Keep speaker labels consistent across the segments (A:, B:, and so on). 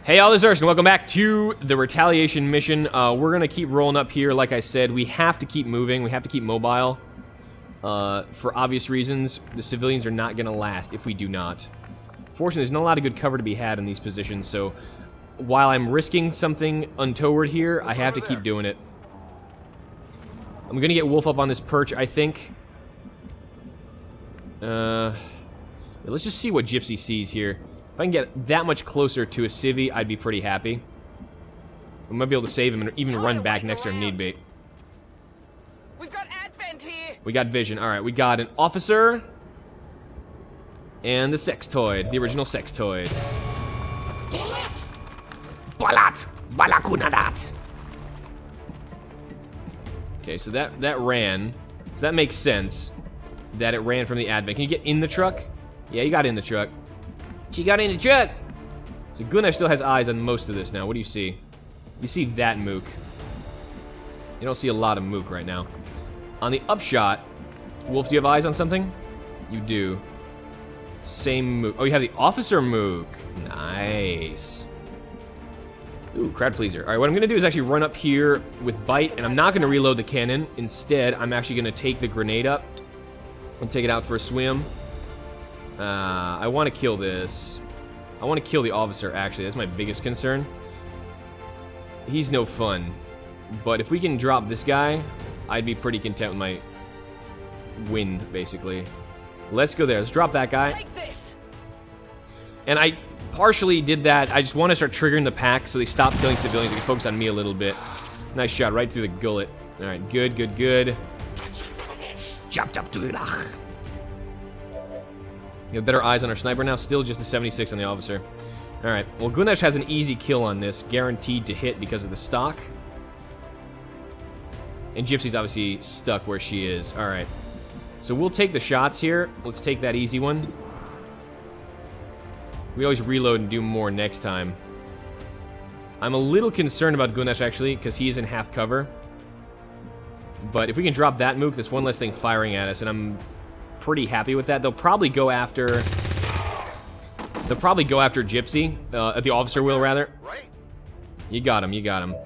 A: Hey, all this is Ursh, and welcome back to the retaliation mission. We're going to keep rolling up here. Like I said, we have to keep moving. We have to keep mobile. For obvious reasons, the civilians are not going to last if we do not. Fortunately, there's not a lot of good cover to be had in these positions, so while I'm risking something untoward here, I have to keep doing it. I'm going to get Wolf up on this perch, I think. Let's just see what Gypsy sees here. If I can get that much closer to a civvy, I'd be pretty happy. We might be able to save him and even run back next to him need be.
B: We've got advent here.
A: We got vision. Alright, we got an officer. And the sectoid. The original sectoid. Balat! Balakunadat! Okay, so that ran. So that makes sense. That it ran from the advent. Can you get in the truck? Yeah, you got in the truck. She got in the truck! So Gunnar still has eyes on most of this now. What do you see? You see that mook. You don't see a lot of mook right now. On the upshot, Wolf, do you have eyes on something? You do. Same mook. Oh, you have the officer mook. Nice. Ooh, crowd pleaser. Alright, what I'm going to do is actually run up here with bite, and I'm not going to reload the cannon. Instead, I'm actually going to take the grenade up and take it out for a swim. I want to kill this. I want to kill the officer, actually. That's my biggest concern. He's no fun. But if we can drop this guy, I'd be pretty content with my win, basically. Let's go there. Let's drop that guy.
B: Take this.
A: And I partially did that. I just want to start triggering the pack so they stop killing civilians. They can focus on me a little bit. Nice shot right through the gullet. Alright, good, good, good. Chop, chop, do it. We have better eyes on our sniper now. Still just the 76 on the officer. Alright. Well, Gunesh has an easy kill on this. Guaranteed to hit because of the stock. And Gypsy's obviously stuck where she is. Alright. So we'll take the shots here. Let's take that easy one. We always reload and do more next time. I'm a little concerned about Gunesh, actually, because he is in half cover. But if we can drop that mook, that's one less thing firing at us, and I'm pretty happy with that. They'll probably go after Gypsy, at the officer wheel, rather. You got him, you got him.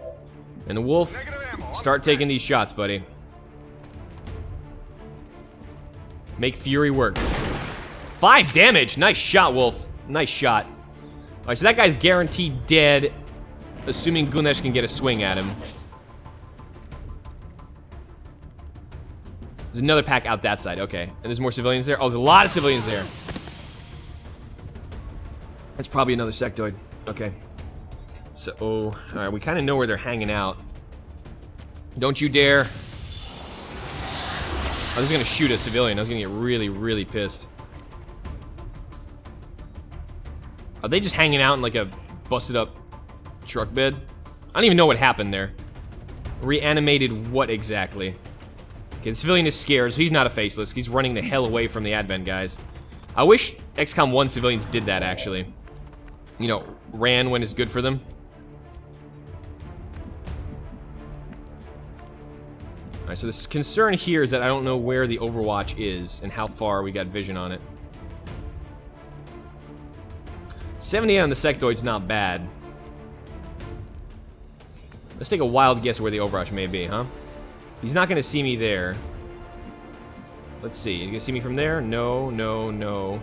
A: And the Wolf, start taking these shots, buddy. Make Fury work. 5 damage! Nice shot, Wolf. Nice shot. Alright, so that guy's guaranteed dead, assuming Gunesh can get a swing at him. There's another pack out that side, okay. And there's more civilians there? Oh, there's a lot of civilians there. That's probably another sectoid. Okay. So, alright, we kind of know where they're hanging out. Don't you dare. I was going to shoot a civilian. I was going to get really, really pissed. Are they just hanging out in like a busted up truck bed? I don't even know what happened there. Reanimated what exactly? Okay, the civilian is scared, so he's not a faceless. He's running the hell away from the advent guys. I wish XCOM 1 civilians did that, actually. You know, ran when it's good for them. Alright, so the concern here is that I don't know where the Overwatch is and how far we got vision on it. 78 on the sectoid's not bad. Let's take a wild guess where the Overwatch may be, huh? He's not going to see me there. Let's see. You going to see me from there? No, no, no.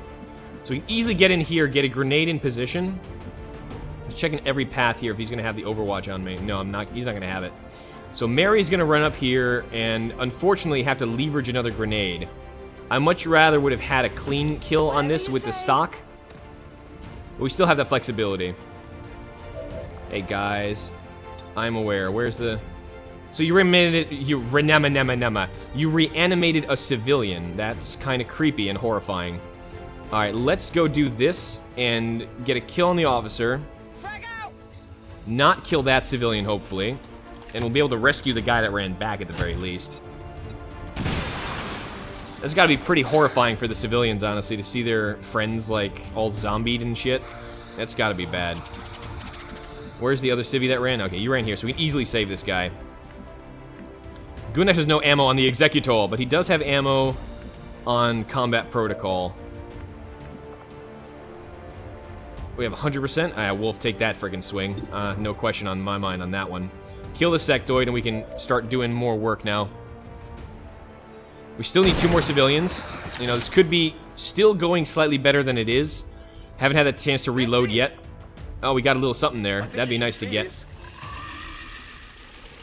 A: So we can easily get in here, get a grenade in position. Just checking every path here if he's going to have the Overwatch on me. No, I'm not. He's not going to have it. So Mary's going to run up here and unfortunately have to leverage another grenade. I much rather would have had a clean kill on this with the stock. But we still have that flexibility. Hey, guys. I'm aware. Where's the... So you reanimated a civilian. That's kind of creepy and horrifying. Alright, let's go do this and get a kill on the officer. Not kill that civilian, hopefully. And we'll be able to rescue the guy that ran back at the very least. That's gotta be pretty horrifying for the civilians, honestly, to see their friends, like, all zombied and shit. That's gotta be bad. Where's the other civvy that ran? Okay, you ran here, so we can easily save this guy. Gunesh has no ammo on the Executor, but he does have ammo on Combat Protocol. We have 100%. Wolf, take that friggin' swing. No question on my mind on that one. Kill the sectoid, and we can start doing more work now. We still need 2 more civilians. You know, this could be still going slightly better than it is. Haven't had a chance to reload yet. Oh, we got a little something there. That'd be nice to get.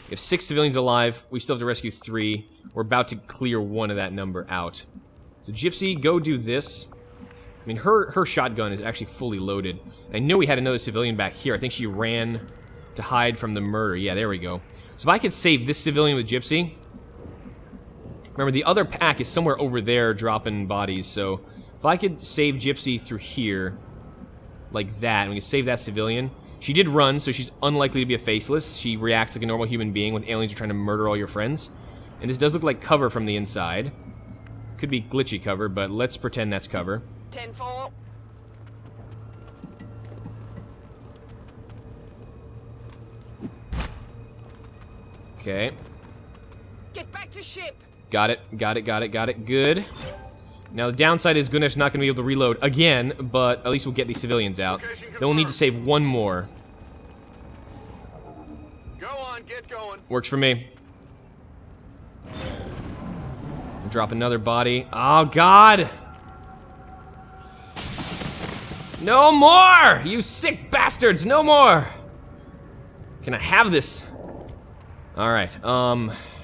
A: We have 6 civilians alive. We still have to rescue 3. We're about to clear 1 of that number out. So Gypsy, go do this. I mean, her shotgun is actually fully loaded. I know we had another civilian back here. I think she ran to hide from the murder. Yeah, there we go. So if I could save this civilian with Gypsy... Remember, the other pack is somewhere over there dropping bodies, so... If I could save Gypsy through here, like that, and we can save that civilian... She did run, so she's unlikely to be a faceless. She reacts like a normal human being when aliens are trying to murder all your friends. And this does look like cover from the inside. Could be glitchy cover, but let's pretend that's cover.
B: 10-4.
A: Okay.
B: Get back to ship.
A: Got it, got it, got it, got it. Good. Now, the downside is Gunesh's not going to be able to reload again, but at least we'll get these civilians out. Then we'll need to save 1 more.
B: Go on, get going.
A: Works for me. Drop another body. Oh, God! No more! You sick bastards! No more! Can I have this? Alright,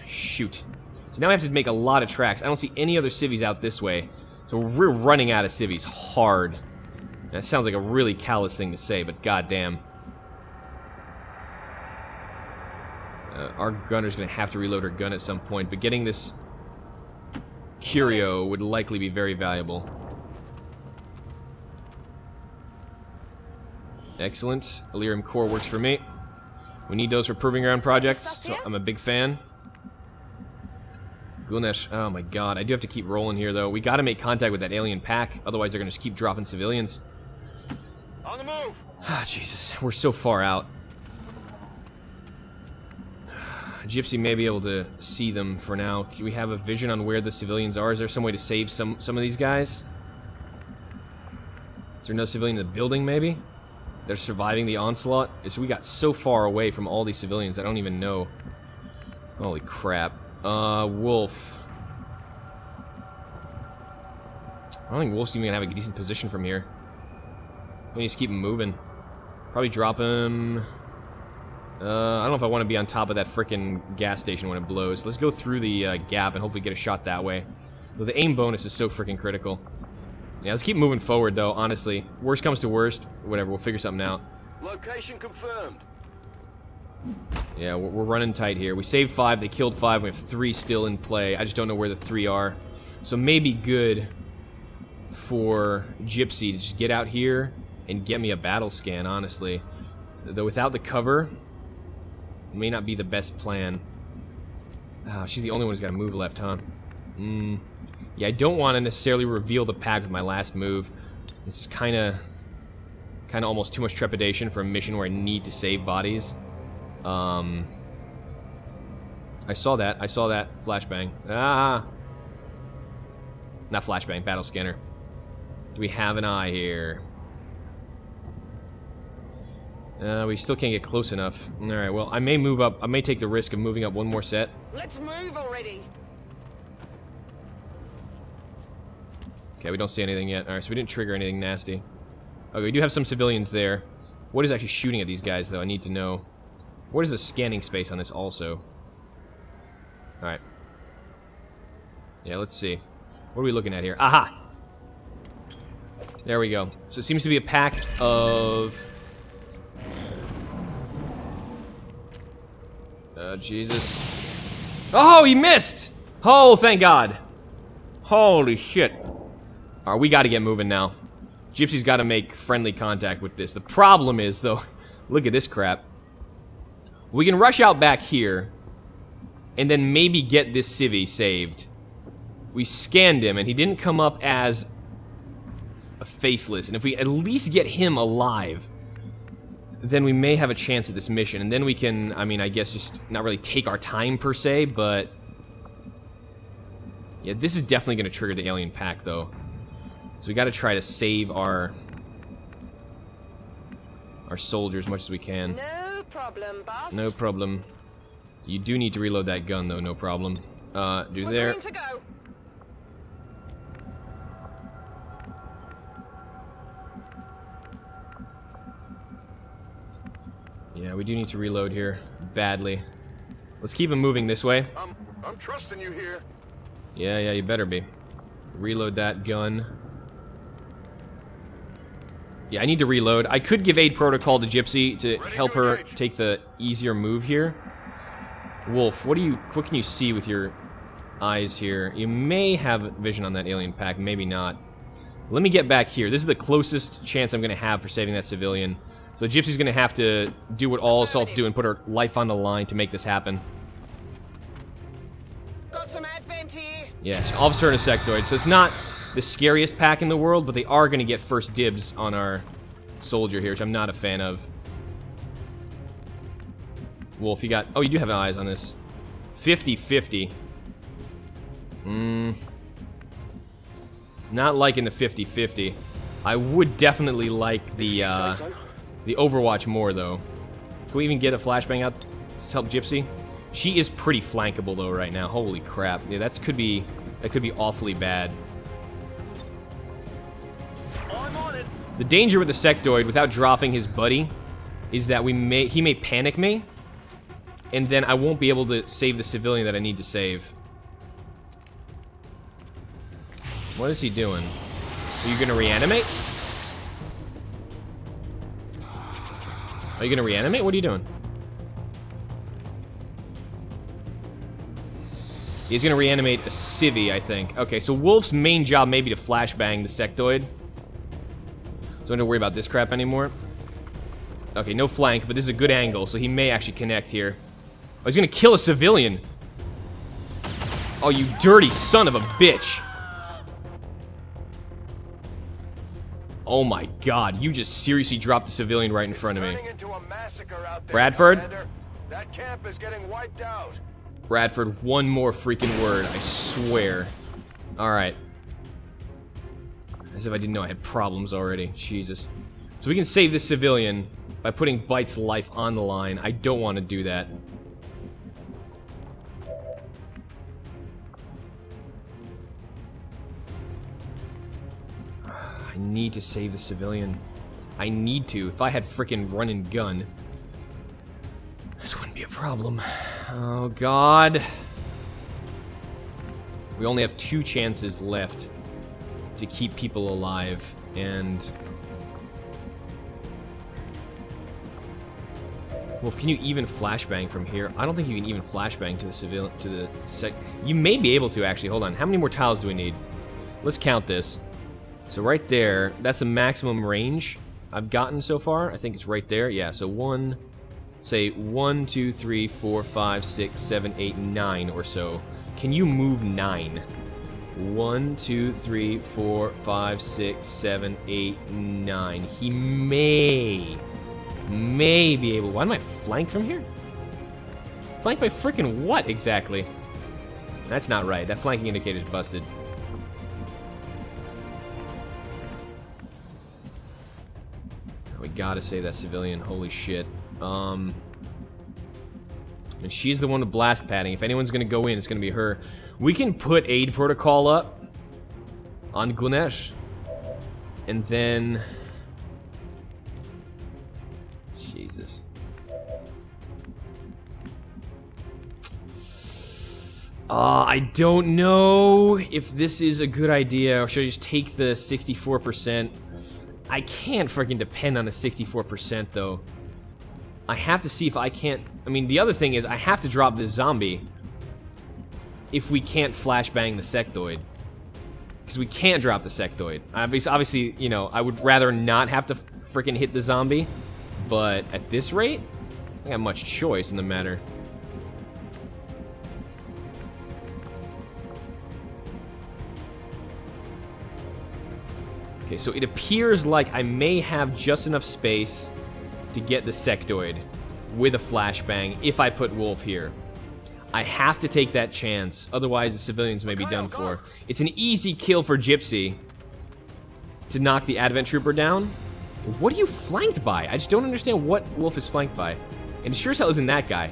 A: shoot. So now I have to make a lot of tracks. I don't see any other civvies out this way. So we're running out of civvies hard. That sounds like a really callous thing to say, but goddamn. Our gunner's gonna have to reload her gun at some point, but getting this curio would likely be very valuable. Excellent. Elerium core works for me. We need those for proving ground projects, so I'm a big fan. Gunesh, oh my god, I do have to keep rolling here though. We gotta make contact with that alien pack, otherwise they're gonna just keep dropping civilians.
B: On the move.
A: Ah, Jesus, we're so far out. Gypsy may be able to see them for now. Do we have a vision on where the civilians are? Is there some way to save some of these guys? Is there no civilian in the building, maybe? They're surviving the onslaught? We got so far away from all these civilians, I don't even know. Holy crap. Wolf. I don't think Wolf's even gonna have a decent position from here. We just keep him moving. Probably drop him... I don't know if I want to be on top of that frickin' gas station when it blows. Let's go through the gap and hopefully get a shot that way. Though the aim bonus is so frickin' critical. Yeah, let's keep moving forward, though, honestly. Worst comes to worst. Whatever, we'll figure something out.
B: Location confirmed.
A: Yeah, we're running tight here. We saved 5, they killed 5, we have 3 still in play. I just don't know where the 3 are. So maybe good for Gypsy to just get out here and get me a battle scan, honestly. Though without the cover, it may not be the best plan. Oh, she's the only one who's got to move left, huh? Yeah, I don't want to necessarily reveal the pack with my last move. This is kind of almost too much trepidation for a mission where I need to save bodies. I saw that flashbang. Ah! Not flashbang, battle scanner. Do we have an eye here? We still can't get close enough. Alright, well, I may move up. I may take the risk of moving up 1 more set.
B: Let's move already.
A: Okay, we don't see anything yet. Alright, so we didn't trigger anything nasty. Okay, we do have some civilians there. What is actually shooting at these guys, though? I need to know. What is the scanning space on this also? Alright. Yeah, let's see. What are we looking at here? Aha! There we go. So it seems to be a pack of... Jesus. Oh, he missed! Oh, thank God. Holy shit. Alright, we gotta get moving now. Gypsy's gotta make friendly contact with this. The problem is, though, look at this crap. We can rush out back here, and then maybe get this civvy saved. We scanned him, and he didn't come up as a faceless. And if we at least get him alive, then we may have a chance at this mission. And then we can, I mean, I guess just not really take our time per se, but... yeah, this is definitely going to trigger the alien pack, though. So we got to try to save our our soldier as much as we can.
B: No problem, boss.
A: No problem. You do need to reload that gun, though. No problem. Do
B: We're
A: there.
B: green to go.
A: Yeah, we do need to reload here badly. Let's keep him moving this way.
B: I'm trusting you here.
A: Yeah, you better be. Reload that gun. Yeah, I need to reload. I could give aid protocol to Gypsy to help her take the easier move here. Wolf, what can you see with your eyes here? You may have vision on that alien pack, maybe not. Let me get back here. This is the closest chance I'm going to have for saving that civilian. So Gypsy's going to have to do what all assaults do and put her life on the line to make this happen.
B: Got some advent here.
A: Yes, Officer and a sectoid. So it's not the scariest pack in the world, but they are going to get first dibs on our soldier here, which I'm not a fan of. Wolf, you got... Oh, you do have eyes on this. 50-50. Not liking the 50-50. I would definitely like the Overwatch more, though. Can we even get a flashbang out to help Gypsy? She is pretty flankable, though, right now. Holy crap. Yeah, that could be awfully bad.
B: I'm on it.
A: The danger with the sectoid, without dropping his buddy, is that he may panic me, and then I won't be able to save the civilian that I need to save. What is he doing? Are you gonna reanimate? Are you gonna reanimate? What are you doing? He's gonna reanimate a civvy, I think. Okay, so Wolf's main job may be to flashbang the sectoid. So I don't have to worry about this crap anymore. Okay, no flank, but this is a good angle, so he may actually connect here. Oh, he's gonna kill a civilian. Oh, you dirty son of a bitch. Oh my god, you just seriously dropped the civilian right in front of me.
B: Turning into a massacre out there,
A: Bradford?
B: Commander. That camp is getting wiped out.
A: Bradford, one more freaking word, I swear. Alright. As if I didn't know I had problems already. Jesus. So we can save this civilian by putting Bite's life on the line. I don't want to do that. I need to save the civilian. I need to. If I had frickin' run and gun, this wouldn't be a problem. Oh, God. We only have 2 chances left to keep people alive, and... Wolf, can you even flashbang from here? I don't think you can even flashbang to the civilian, to the sec... You may be able to, actually. Hold on. How many more tiles do we need? Let's count this. So right there, that's the maximum range I've gotten so far. I think it's right there. Yeah, so 1, 2, 3, 4, 5, 6, 7, 8, 9 or so. Can you move 9? 1, 2, 3, 4, 5, 6, 7, 8, 9. He may be able... Why am I flanked from here? Flanked by freaking what, exactly? That's not right. That flanking indicator's busted. We gotta save that civilian. Holy shit. And she's the one with blast padding. If anyone's gonna go in, it's gonna be her. We can put aid protocol up on Gunesh. And then... Jesus. I don't know if this is a good idea, or should I just take the 64%? I can't freaking depend on the 64%, though. I have to see if I can't... I mean, the other thing is I have to drop this zombie if we can't flashbang the sectoid. Because we can't drop the sectoid. Obviously, you know, I would rather not have to freaking hit the zombie. But at this rate, I don't have much choice in the matter. Okay, so it appears like I may have just enough space to get the sectoid with a flashbang if I put Wolf here. I have to take that chance, otherwise the civilians may be done for. It's an easy kill for Gypsy to knock the Advent Trooper down, What are you flanked by? I just don't understand what Wolf is flanked by. And it sure as hell isn't that guy.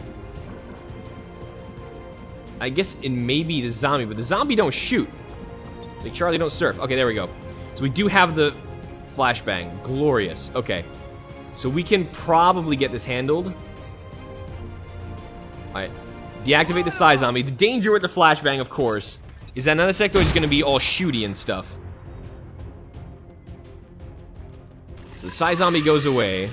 A: I guess it may be the zombie, but the zombie don't shoot. It's like Charlie don't surf. Okay, there we go. So we do have the flashbang. Glorious. Okay. So we can probably get this handled. Alright. Deactivate the Psy Zombie. The danger with the flashbang, of course, is that another sectoid is going to be all shooty and stuff. So the Psy Zombie goes away.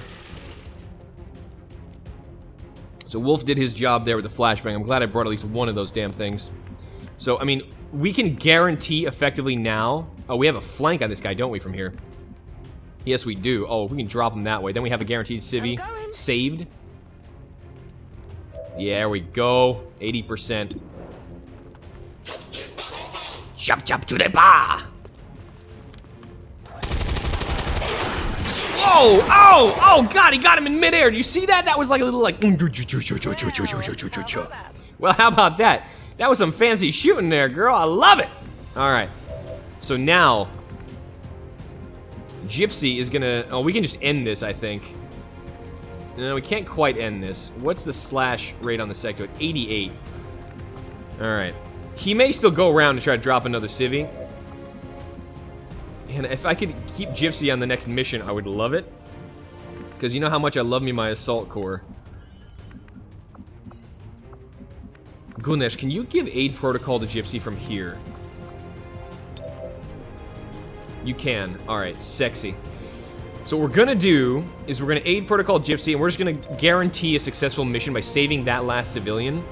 A: So Wolf did his job there with the flashbang. I'm glad I brought at least one of those damn things. So, I mean, we can guarantee effectively now... Oh, we have a flank on this guy, don't we, from here? Yes, we do. Oh, if we can drop him that way, then we have a guaranteed civvy saved. Yeah, there we go. 80%. Chop chop to the bar! Oh, oh, oh, God, he got him in midair. Do you see that? That was like a little like... Well, how about that? That was some fancy shooting there, girl. I love it. All right. So now, Gypsy is gonna... Oh, we can just end this, I think. No, we can't quite end this. What's the slash rate on the sectoid? 88. All right. He may still go around and try to drop another civvy. And if I could keep Gypsy on the next mission, I would love it. Because you know how much I love me my assault corps. Gunesh, can you give aid protocol to Gypsy from here? You can. Alright, sexy. So what we're going to do is we're going to aid protocol Gypsy, and we're just going to guarantee a successful mission by saving that last civilian.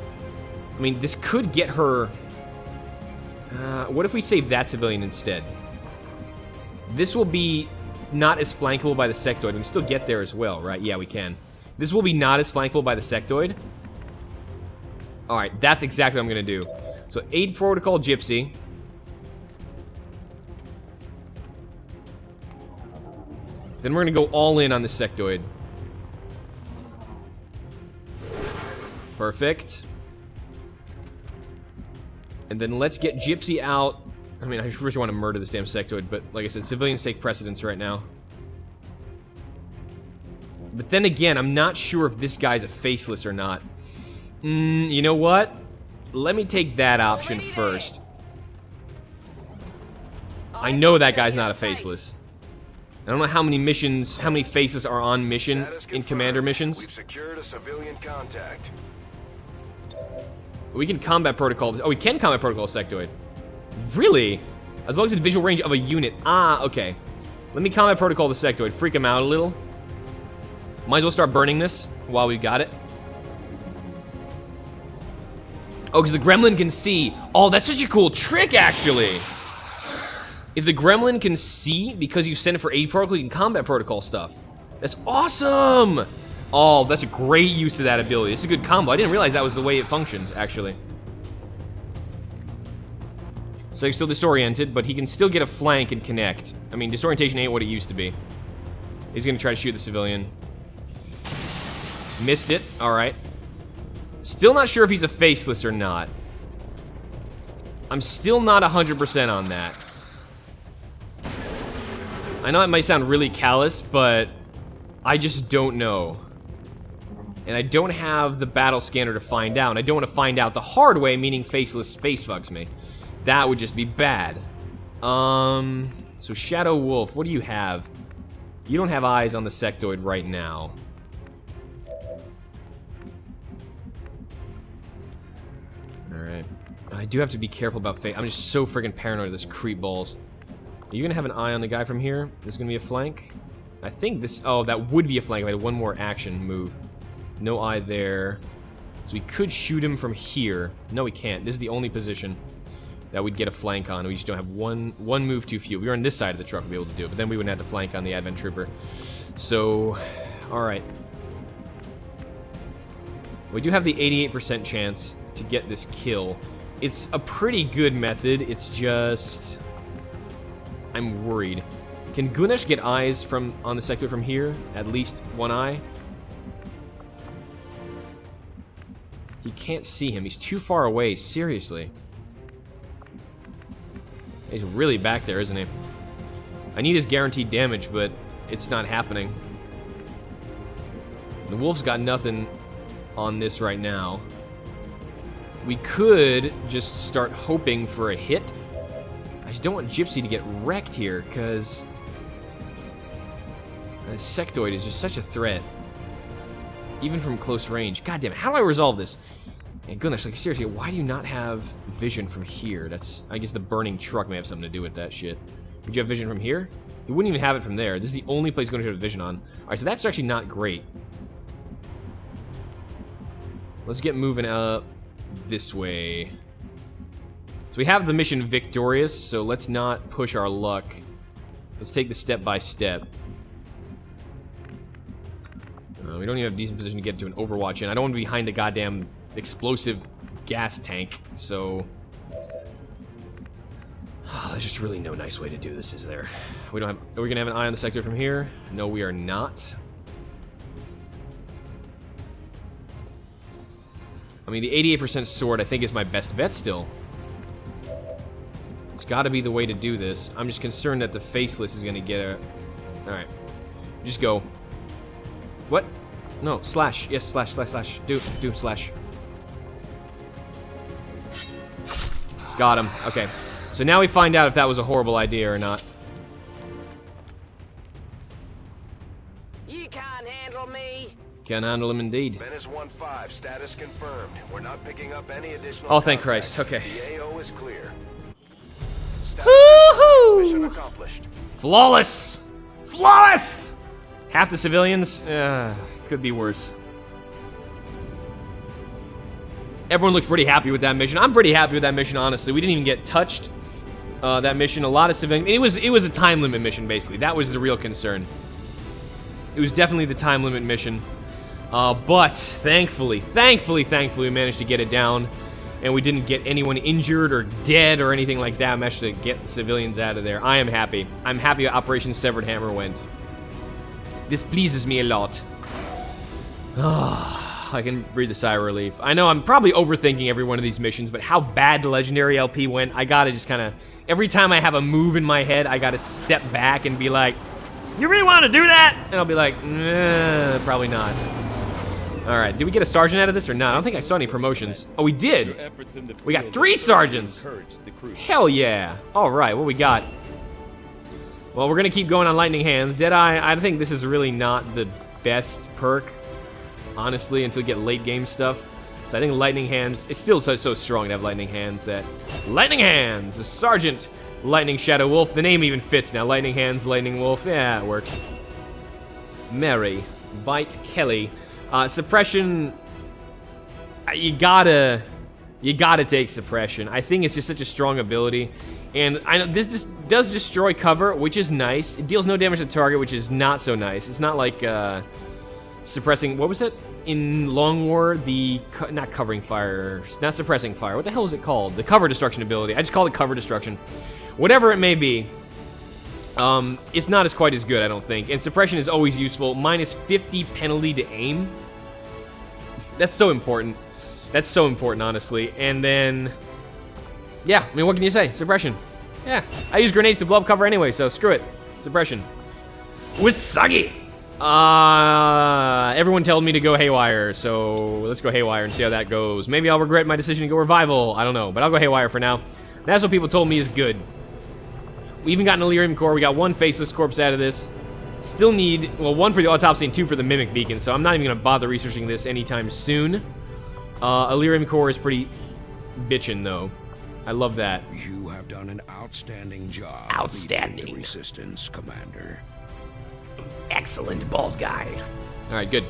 A: I mean, this could get her... what if we save that civilian instead? This will be not as flankable by the sectoid. We can still get there as well, right? Yeah, we can. This will be not as flankable by the sectoid. Alright, that's exactly what I'm going to do. So, aid protocol Gypsy. Then we're going to go all in on the sectoid. Perfect. And then let's get Gypsy out. I mean, I really want to murder this damn sectoid, but like I said, civilians take precedence right now. But then again, I'm not sure if this guy's a faceless or not. You know what? Let me take that option first. I know that guy's not a faceless. I don't know how many missions, how many faceless are on mission in commander missions.
B: We've secured a civilian contact.
A: We can combat protocol this. Oh, we can combat protocol sectoid. Really? As long as it's visual range of a unit. Ah, okay. Let me combat protocol the sectoid. Freak him out a little. Might as well start burning this while we got it. Oh, because the gremlin can see. Oh, that's such a cool trick, actually. If the gremlin can see, because you send it for aid protocol, you can combat protocol stuff. That's awesome! Oh, that's a great use of that ability. It's a good combo. I didn't realize that was the way it functioned, actually. So he's still disoriented, but he can still get a flank and connect. I mean, disorientation ain't what it used to be. He's gonna try to shoot the civilian. Missed it. Alright. Still not sure if he's a faceless or not. I'm still not 100% on that. I know it might sound really callous, but I just don't know. And I don't have the battle scanner to find out. I don't want to find out the hard way, meaning faceless face fucks me. That would just be bad. So Shadow Wolf, what do you have? You don't have eyes on the sectoid right now. Alright. I do have to be careful about face. I'm just so freaking paranoid of this creep balls. Are you gonna have an eye on the guy from here? This is gonna be a flank? I think this... Oh, that would be a flank if I had one more action move. No eye there. So we could shoot him from here. No, we can't. This is the only position that we'd get a flank on. We just don't have one move too few. We were on this side of the truck to be able to do it, but then we wouldn't have to flank on the Advent Trooper. So, alright. We do have the 88% chance to get this kill. It's a pretty good method. It's just... I'm worried. Can Gunesh get eyes on the sector from here? At least one eye? He can't see him. He's too far away. Seriously. He's really back there, isn't he? I need his guaranteed damage, but it's not happening. The wolf's got nothing on this right now. We could just start hoping for a hit. I just don't want Gypsy to get wrecked here, because the sectoid is just such a threat. Even from close range. God damn it, how do I resolve this? And goodness, like seriously, why do you not have vision from here? That's, I guess the burning truck may have something to do with that shit. Would you have vision from here? You wouldn't even have it from there. This is the only place you're going to have vision on. Alright, so that's actually not great. Let's get moving up this way. So we have the mission victorious, so let's not push our luck. Let's take this step by step. We don't even have a decent position to get to an Overwatch in. I don't want to be behind a goddamn explosive gas tank, so... there's just really no nice way to do this, is there? We don't have... Are we going to have an eye on the sector from here? No, we are not. I mean, the 88% sword, I think, is my best bet still. It's got to be the way to do this. I'm just concerned that the Faceless is going to get a... Alright. Just go. What? No, slash. Yes, slash, slash, slash. Do slash. Got him. Okay. So now we find out if that was a horrible idea or not.
C: You can't handle me.
A: Can't handle him indeed.
B: Menace 1-5, status confirmed. We're not picking up any additional
A: Oh, thank
B: contacts.
A: Christ. Okay.
B: The AO is clear. Status
A: Woohoo!
B: mission accomplished.
A: Flawless! Flawless! Half the civilians? Could be worse. Everyone looks pretty happy with that mission. I'm pretty happy with that mission, honestly. We didn't even get touched. That mission, a lot of civilians. It was a time limit mission, basically. That was the real concern. It was definitely the time limit mission. But thankfully, we managed to get it down. And we didn't get anyone injured or dead or anything like that. I managed to get the civilians out of there. I am happy. I'm happy Operation Severed Hammer went. This pleases me a lot. I can breathe a sigh of relief. I know I'm probably overthinking every one of these missions, but how bad the Legendary LP went, I gotta just kind of... Every time I have a move in my head, I gotta step back and be like, you really want to do that? And I'll be like, nah, probably not. Alright, did we get a sergeant out of this or not? I don't think I saw any promotions. Oh, we did! We got 3 sergeants! Hell yeah! Alright, what we got? Well, we're gonna keep going on Lightning Hands. Deadeye, I think this is really not the best perk, honestly, until we get late game stuff. So I think Lightning Hands, it's still so strong to have Lightning Hands that... Lightning Hands! A Sergeant Lightning Shadow Wolf. The name even fits now. Lightning Hands, Lightning Wolf. Yeah, it works. Mary. Bite Kelly. Suppression... You gotta take Suppression. I think it's just such a strong ability. And I know this does destroy cover, which is nice. It deals no damage to the target, which is not so nice. It's not like suppressing... What was it? In Long War, the... Not covering fire. Not suppressing fire. What the hell is it called? The cover destruction ability. I just call it cover destruction. Whatever it may be, it's not as quite as good, I don't think. And suppression is always useful. Minus 50 penalty to aim. That's so important. That's so important, honestly. And then... Yeah, I mean, what can you say? Suppression. Yeah, I use grenades to blow up cover anyway, so screw it. Suppression. Wisagi! Everyone told me to go Haywire, so let's go Haywire and see how that goes. Maybe I'll regret my decision to go Revival. I don't know, but I'll go Haywire for now. That's what people told me is good. We even got an Illyrium Core. We got 1 Faceless Corpse out of this. Still need, well, 1 for the Autopsy and 2 for the Mimic Beacon, so I'm not even going to bother researching this anytime soon. Illyrium Core is pretty bitchin', though. I love that.
D: You have done an outstanding job.
A: Outstanding.
D: Leading the resistance, Commander.
A: Excellent, bald guy. All right, good.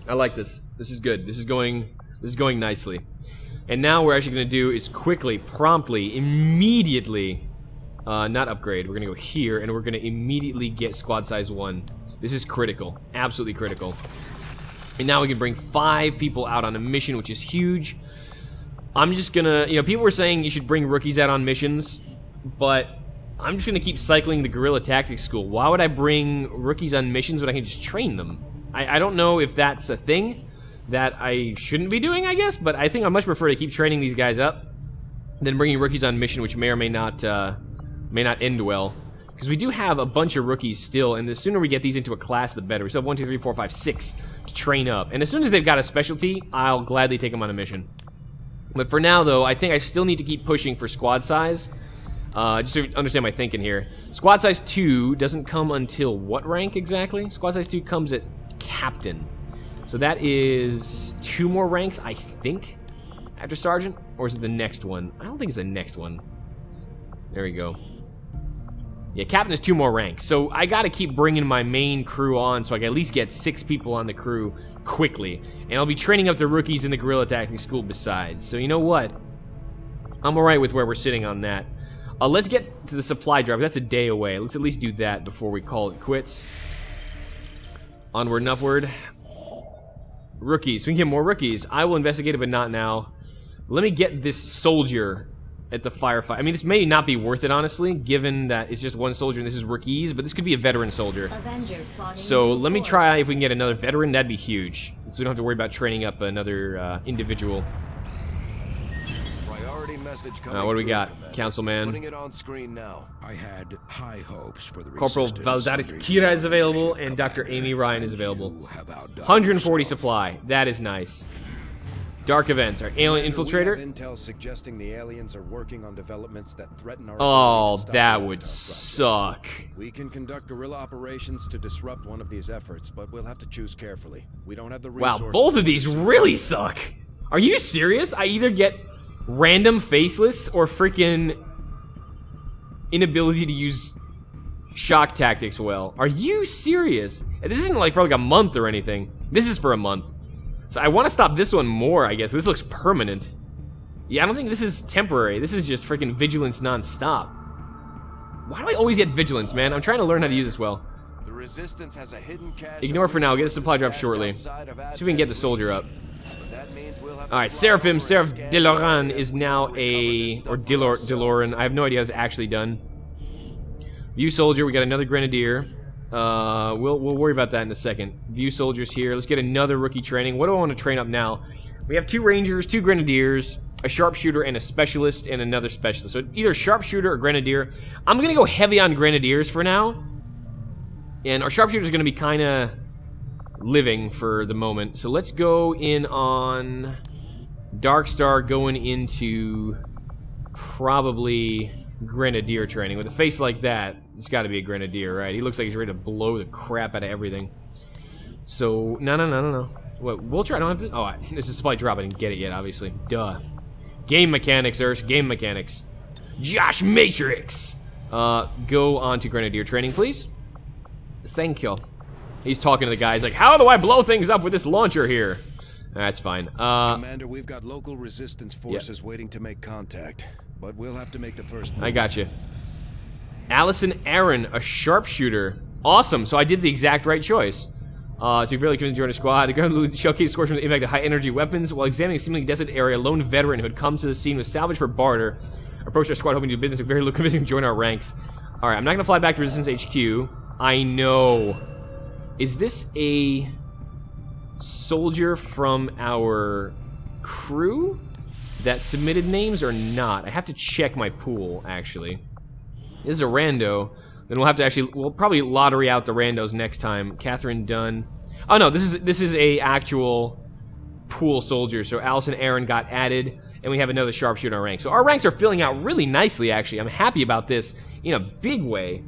A: I like this. This is good. This is going nicely. And now what we're actually going to do is quickly, promptly, immediately, not upgrade. We're going to go here, and we're going to immediately get squad size 1. This is critical. Absolutely critical. And now we can bring 5 people out on a mission, which is huge. I'm just going to, you know, people were saying you should bring rookies out on missions, but I'm just going to keep cycling the Guerrilla Tactics School. Why would I bring rookies on missions when I can just train them? I don't know if that's a thing that I shouldn't be doing, I guess, but I think I much prefer to keep training these guys up than bringing rookies on mission, which may or may not end well. Because we do have a bunch of rookies still, and the sooner we get these into a class, the better. We still have 1, 2, 3, 4, 5, 6 to train up. And as soon as they've got a specialty, I'll gladly take them on a mission. But for now, though, I think I still need to keep pushing for squad size. Just to understand my thinking here. Squad size 2 doesn't come until what rank exactly? Squad size 2 comes at captain. So that is 2 more ranks, I think, after sergeant. Or is it the next one? I don't think it's the next one. There we go. Yeah, captain is 2 more ranks. So I gotta keep bringing my main crew on so I can at least get 6 people on the crew quickly. And I'll be training up the rookies in the guerrilla tactics school besides. So you know what? I'm alright with where we're sitting on that. Let's get to the supply drop. That's a day away. Let's at least do that before we call it quits. Onward and upward. Rookies. We can get more rookies. I will investigate it, but not now. Let me get this soldier at the firefight. I mean, this may not be worth it, honestly, given that it's just 1 soldier and this is rookies, but this could be a veteran soldier. So let me try if we can get another veteran. That'd be huge. So we don't have to worry about training up another individual.
B: Priority message coming
A: What do we
B: through,
A: got,
B: Commander.
A: Councilman?
B: Putting it on screen now.
D: I had high hopes for the
A: Corporal
D: resistance
A: Valdaris
D: under
A: Kira is
D: your
A: available,
D: leadership,
A: and Dr.
D: Commander,
A: Amy Ryan is
D: and
A: available.
D: you have outdone
A: 140
D: yourself.
A: supply. That is nice. Dark events. Our alien
E: Commander, we
A: infiltrator.
E: have intel suggesting the aliens are working on developments that threaten our
A: Oh,
E: ability to stop
A: that
E: the
A: would
E: Archive project.
A: suck.
E: We can conduct guerrilla operations to disrupt one of these efforts, but we'll have to choose carefully. We don't have the resources.
A: Wow, both of these really suck. Are you serious? I either get random faceless or freaking inability to use shock tactics well. Are you serious? And this isn't like for like a month or anything. This is for a month. So I want to stop this one more, I guess. This looks permanent. Yeah, I don't think this is temporary. This is just freaking vigilance non-stop. Why do I always get vigilance, man? I'm trying to learn how to use this well.
B: The resistance has a hidden cache.
A: Ignore
B: of
A: for now. We'll get a supply drop
B: resources
A: shortly.
B: outside of
A: See if we can get the soldier up.
B: But that means we'll have to
A: Alright,
B: fly
A: Seraphim,
B: over
A: Seraph
B: and scan
A: Deloran
B: the
A: is
B: area
A: now
B: before we recover
A: or
B: this stuff for
A: Deloran. I have no idea how it's actually done. View soldier, we got another grenadier. We'll worry about that in a second. View soldiers here. Let's get another rookie training. What do I want to train up now? We have 2 rangers, 2 grenadiers, a sharpshooter, and a specialist, and another specialist. So either sharpshooter or grenadier. I'm going to go heavy on grenadiers for now. And our sharpshooter is going to be kind of living for the moment. So let's go in on Darkstar going into probably grenadier training. With a face like that, it's got to be a grenadier, right? He looks like he's ready to blow the crap out of everything. So, no. What, we'll try. I don't have to. Oh, this is supply drop. I didn't get it yet, obviously. Duh. Game mechanics, Urs. Game mechanics. Josh Matrix. Go on to grenadier training, please. Thank you. He's talking to the guy. He's like, how do I blow things up with this launcher here? That's fine.
E: Commander, we've got local resistance forces waiting to make contact, but we'll have to make the first move.
A: I got you. Allison Aaron, a sharpshooter. Awesome. So I did the exact right choice. To really come to join a squad. The gun showcase scores from the impact of high-energy weapons. While examining a seemingly desolate area, a lone veteran who had come to the scene was salvaged for barter. Approached our squad hoping to do business with very little convincing to join our ranks. Alright, I'm not going to fly back to Resistance HQ. I know. Is this a soldier from our crew that submitted names or not? I have to check my pool, actually. This is a rando. Then we'll have to actually, we'll probably lottery out the randos next time. Catherine Dunn. Oh no, this is a actual pool soldier. So Allison Aaron got added, and we have another sharpshooter on rank. So our ranks are filling out really nicely, actually. I'm happy about this in a big way.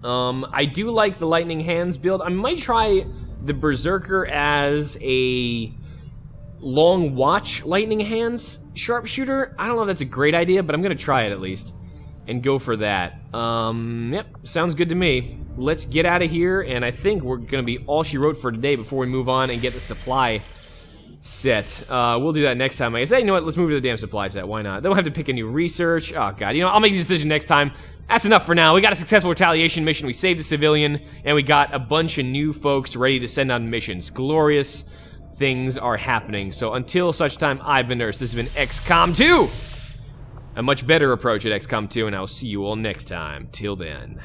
A: I do like the lightning hands build. I might try the berserker as a long watch lightning hands sharpshooter. I don't know if that's a great idea, but I'm gonna try it at least. And go for that. Yep, sounds good to me. Let's get out of here, and I think we're gonna be all she wrote for today before we move on and get the supply set. We'll do that next time. I say, you know what, let's move to the damn supply set, why not? Then we'll have to pick a new research. Oh god, you know, I'll make the decision next time. That's enough for now. We got a successful retaliation mission, we saved the civilian, and we got a bunch of new folks ready to send on missions. Glorious things are happening. So until such time, I've been Nurse. This has been XCOM 2! A much better approach at XCOM 2, and I'll see you all next time. Till then.